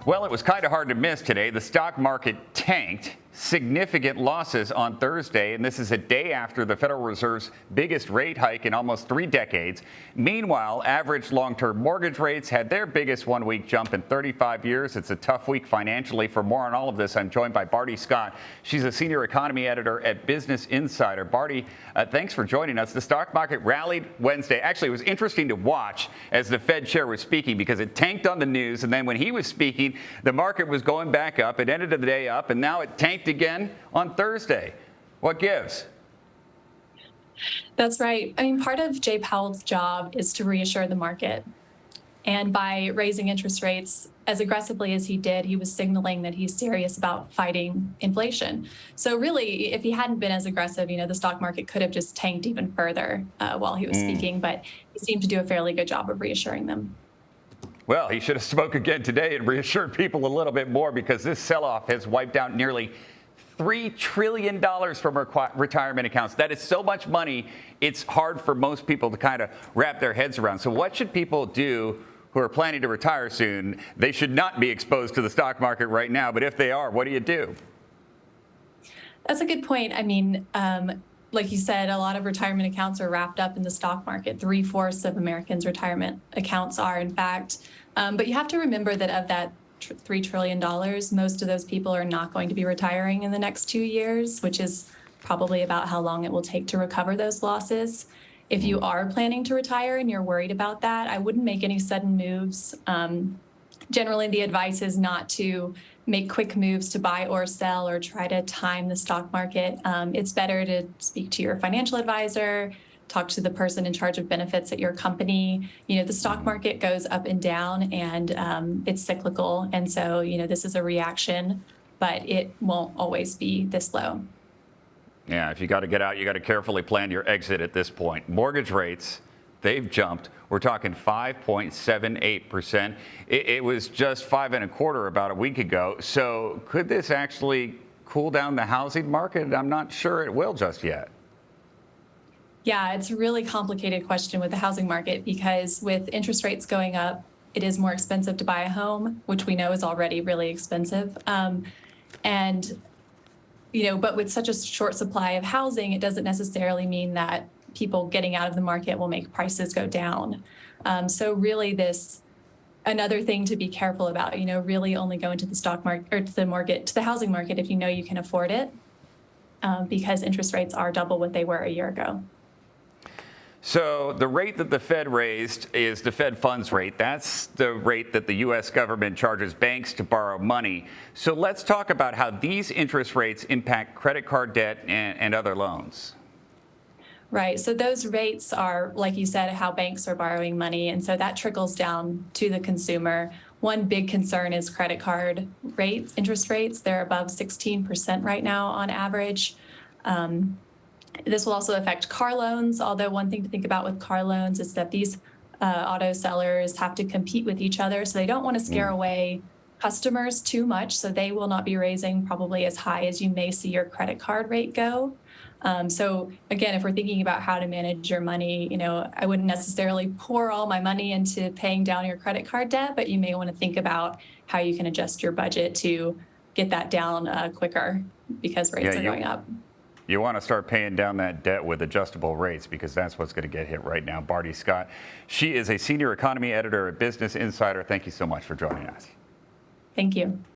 Well, it was kind of hard to miss today. The stock market tanked. Significant losses on Thursday, and this is a day after the Federal Reserve's biggest rate hike in almost 3 decades. Meanwhile, average long-term mortgage rates had their biggest one-week jump in 35 years. It's a tough week financially. For more on all of this, I'm joined by Bartie Scott. She's a senior economy editor at Business Insider. Bartie, thanks for joining us. The stock market rallied Wednesday. Actually, it was interesting to watch as the Fed chair was speaking because it tanked on the news, and then when he was speaking, the market was going back up. It ended the day up, and now it tanked again on Thursday. What gives? That's right. I mean, part of Jay Powell's job is to reassure the market. And by raising interest rates as aggressively as he did, he was signaling that he's serious about fighting inflation. So really, if he hadn't been as aggressive, the stock market could have just tanked even further while he was speaking. But he seemed to do a fairly good job of reassuring them. Well, he should have spoke again today and reassured people a little bit more, because this sell-off has wiped out nearly $3 trillion from retirement accounts. That is so much money, it's hard for most people to kind of wrap their heads around. So what should people do who are planning to retire soon? They should not be exposed to the stock market right now, but if they are, what do you do? That's a good point. I mean, like you said, a lot of retirement accounts are wrapped up in the stock market. 3/4 of Americans' retirement accounts are, in fact. But you have to remember that of that $3 trillion, most of those people are not going to be retiring in the next 2 years, which is probably about how long it will take to recover those losses. If you are planning to retire and you're worried about that, I wouldn't make any sudden moves. Generally, the advice is not to make quick moves to buy or sell or try to time the stock market. It's better to speak to your financial advisor, talk to the person in charge of benefits at your company. The stock market goes up and down, and it's cyclical. And so, this is a reaction, but it won't always be this low. Yeah, if you got to get out, you got to carefully plan your exit at this point. Mortgage rates, they've jumped. We're talking 5.78%. It was just 5.25% about a week ago. So could this actually cool down the housing market? I'm not sure it will just yet. Yeah, it's a really complicated question with the housing market, because with interest rates going up, it is more expensive to buy a home, which we know is already really expensive. But with such a short supply of housing, it doesn't necessarily mean that people getting out of the market will make prices go down. So really another thing to be careful about, really only go into the stock market or to the housing market if you know you can afford it, because interest rates are double what they were a year ago. So the rate that the Fed raised is the Fed funds rate. That's the rate that the U.S. government charges banks to borrow money. So let's talk about how these interest rates impact credit card debt and other loans. Right. So those rates are, like you said, how banks are borrowing money. And so that trickles down to the consumer. One big concern is credit card rates, interest rates. They're above 16% right now on average. This will also affect car loans, although one thing to think about with car loans is that these auto sellers have to compete with each other, so they don't want to scare away customers too much, so they will not be raising probably as high as you may see your credit card rate go. So again, if we're thinking about how to manage your money, I wouldn't necessarily pour all my money into paying down your credit card debt, but you may want to think about how you can adjust your budget to get that down quicker, because rates are going up. You want to start paying down that debt with adjustable rates, because that's what's going to get hit right now. Bartie Scott, she is a senior economy editor at Business Insider. Thank you so much for joining us. Thank you.